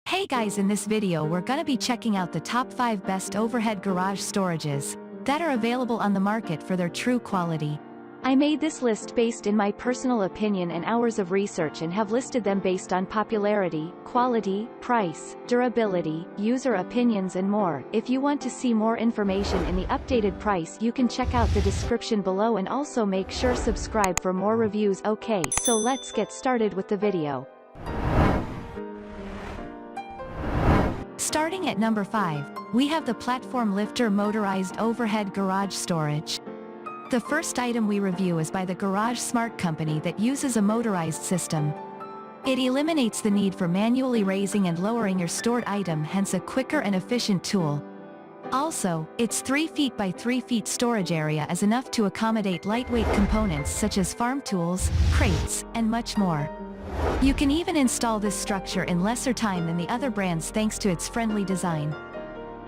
Hey guys, in this video we're gonna be checking out the top 5 best overhead garage storages that are available on the market for their true quality. I made this list based in my personal opinion and hours of research and have listed them based on popularity, quality, price, durability, user opinions and more. If you want to see more information in the updated price, you can check out the description below and also make sure subscribe for more reviews. Okay, so let's get started with the video. Starting at number 5, we have the Platform Lifter Motorized Overhead Garage Storage. The first item we review is by the GarageSmart company that uses a motorized system. It eliminates the need for manually raising and lowering your stored item, hence a quicker and efficient tool. Also, its 3 feet by 3 feet storage area is enough to accommodate lightweight components such as farm tools, crates, and much more. You can even install this structure in lesser time than the other brands thanks to its friendly design.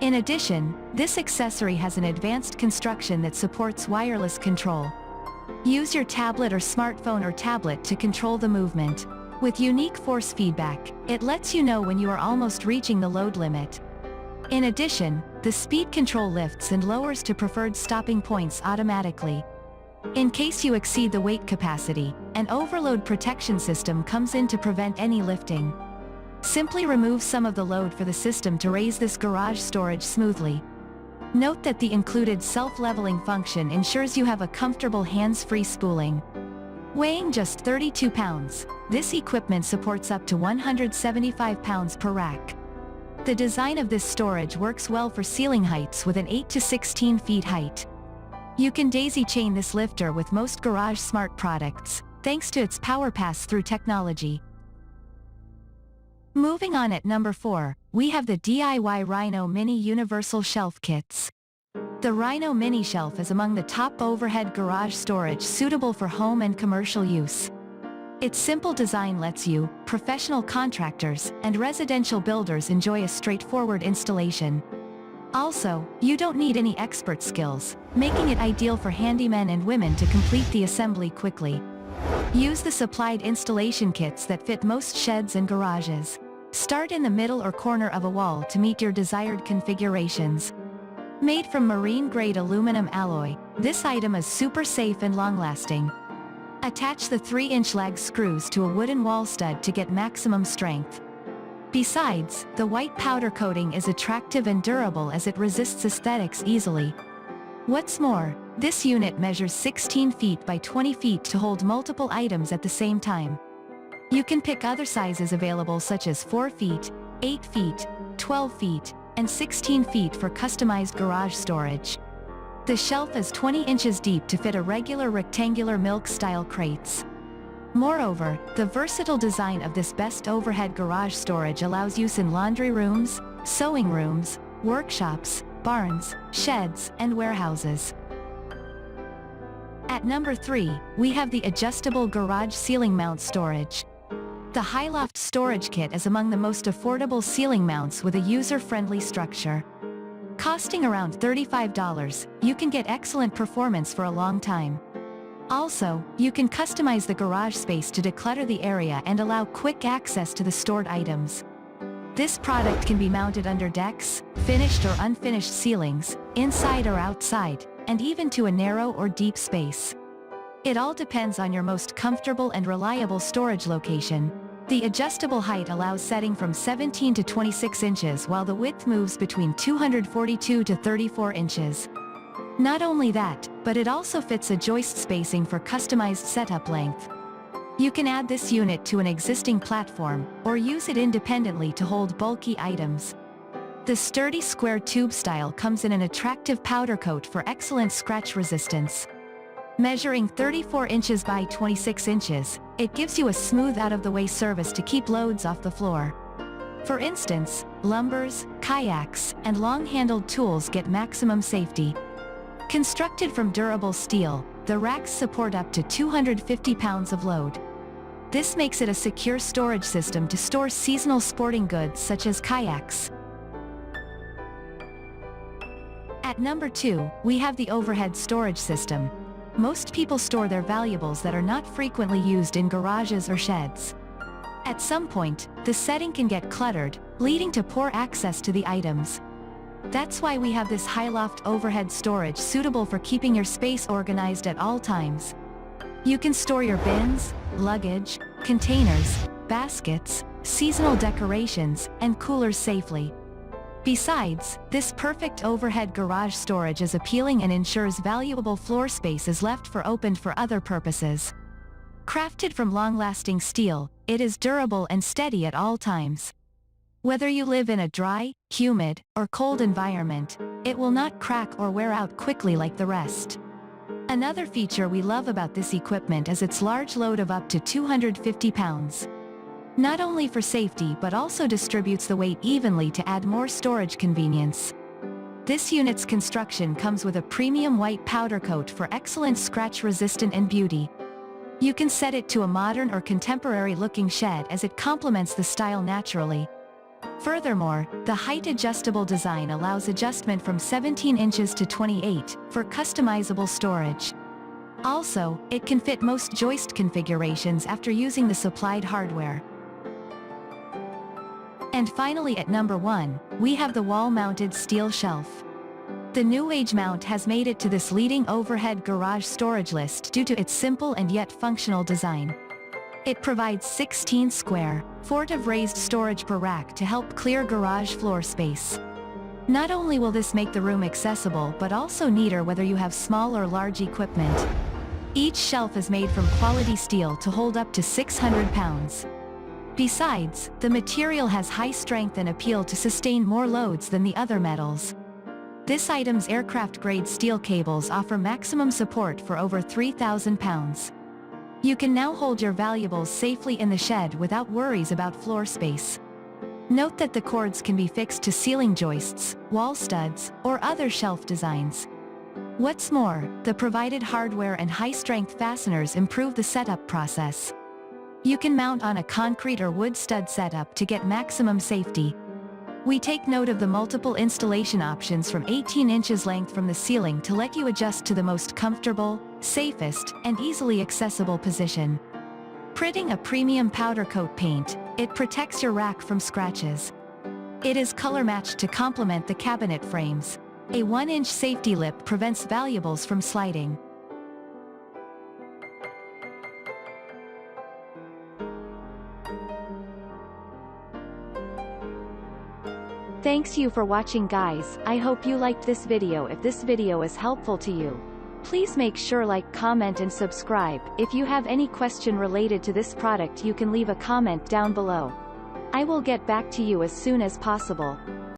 In addition, this accessory has an advanced construction that supports wireless control. Use your tablet or smartphone or tablet to control the movement. With unique force feedback, it lets you know when you are almost reaching the load limit. In addition, the speed control lifts and lowers to preferred stopping points automatically. In case you exceed the weight capacity, an overload protection system comes in to prevent any lifting. Simply remove some of the load for the system to raise this garage storage smoothly. Note that the included self-leveling function ensures you have a comfortable hands-free spooling. Weighing just 32 pounds, this equipment supports up to 175 pounds per rack. The design of this storage works well for ceiling heights with an 8 to 16 feet height. You can daisy chain this lifter with most GarageSmart products, thanks to its power pass-through technology. Moving on at number 4, we have the DIY RhinoMini Universal Shelf Kits. The RhinoMini shelf is among the top overhead garage storage suitable for home and commercial use. Its simple design lets you, professional contractors, and residential builders enjoy a straightforward installation. Also, you don't need any expert skills, making it ideal for handymen and women to complete the assembly quickly. Use the supplied installation kits that fit most sheds and garages. Start in the middle or corner of a wall to meet your desired configurations. Made from marine-grade aluminum alloy, this item is super safe and long-lasting. Attach the 3-inch lag screws to a wooden wall stud to get maximum strength. Besides, the white powder coating is attractive and durable as it resists aesthetics easily. What's more, this unit measures 16 feet by 20 feet to hold multiple items at the same time. You can pick other sizes available such as 4 feet, 8 feet, 12 feet, and 16 feet for customized garage storage. The shelf is 20 inches deep to fit a regular rectangular milk-style crates. Moreover, the versatile design of this best overhead garage storage allows use in laundry rooms, sewing rooms, workshops, barns, sheds, and warehouses. At number 3, we have the adjustable garage ceiling mount storage. The Highloft storage kit is among the most affordable ceiling mounts with a user-friendly structure. Costing around $35, you can get excellent performance for a long time. Also, you can customize the garage space to declutter the area and allow quick access to the stored items. This product can be mounted under decks, finished or unfinished ceilings, inside or outside, and even to a narrow or deep space. It all depends on your most comfortable and reliable storage location. The adjustable height allows setting from 17 to 26 inches while the width moves between 242 to 34 inches. Not only that, but it also fits a joist spacing for customized setup length. You can add this unit to an existing platform, or use it independently to hold bulky items. The sturdy square tube style comes in an attractive powder coat for excellent scratch resistance. Measuring 34 inches by 26 inches, it gives you a smooth out-of-the-way surface to keep loads off the floor. For instance, lumbers, kayaks, and long-handled tools get maximum safety. Constructed from durable steel, the racks support up to 250 pounds of load. This makes it a secure storage system to store seasonal sporting goods such as kayaks. At number 2, we have the overhead storage system. Most people store their valuables that are not frequently used in garages or sheds. At some point, the setting can get cluttered, leading to poor access to the items. That's why we have this high-loft overhead storage suitable for keeping your space organized at all times. You can store your bins, luggage, containers, baskets, seasonal decorations, and coolers safely. Besides, this perfect overhead garage storage is appealing and ensures valuable floor space is left opened for other purposes. Crafted from long-lasting steel, it is durable and steady at all times. Whether you live in a dry, humid, or cold environment, it will not crack or wear out quickly like the rest. Another feature we love about this equipment is its large load of up to 250 pounds. Not only for safety but also distributes the weight evenly to add more storage convenience. This unit's construction comes with a premium white powder coat for excellent scratch resistant and beauty. You can set it to a modern or contemporary looking shed as it complements the style naturally. Furthermore, the height adjustable design allows adjustment from 17 inches to 28 for customizable storage. Also, it can fit most joist configurations after using the supplied hardware. And finally at number 1, we have the wall-mounted steel shelf. The new age mount has made it to this leading overhead garage storage list due to its simple and yet functional design. It provides 16 square, 4 of raised storage per rack to help clear garage floor space. Not only will this make the room accessible but also neater whether you have small or large equipment. Each shelf is made from quality steel to hold up to 600 pounds. Besides, the material has high strength and appeal to sustain more loads than the other metals. This item's aircraft-grade steel cables offer maximum support for over 3,000 pounds. You can now hold your valuables safely in the shed without worries about floor space. Note that the cords can be fixed to ceiling joists, wall studs, or other shelf designs. What's more, the provided hardware and high-strength fasteners improve the setup process. You can mount on a concrete or wood stud setup to get maximum safety. We take note of the multiple installation options from 18 inches length from the ceiling to let you adjust to the most comfortable, safest, and easily accessible position. Printing a premium powder coat paint, it protects your rack from scratches. It is color matched to complement the cabinet frames. A 1-inch safety lip prevents valuables from sliding. Thanks you for watching guys. I hope you liked this video. If this video is helpful to you, please make sure like, comment and subscribe. If you have any question related to this product you can leave a comment down below. I will get back to you as soon as possible.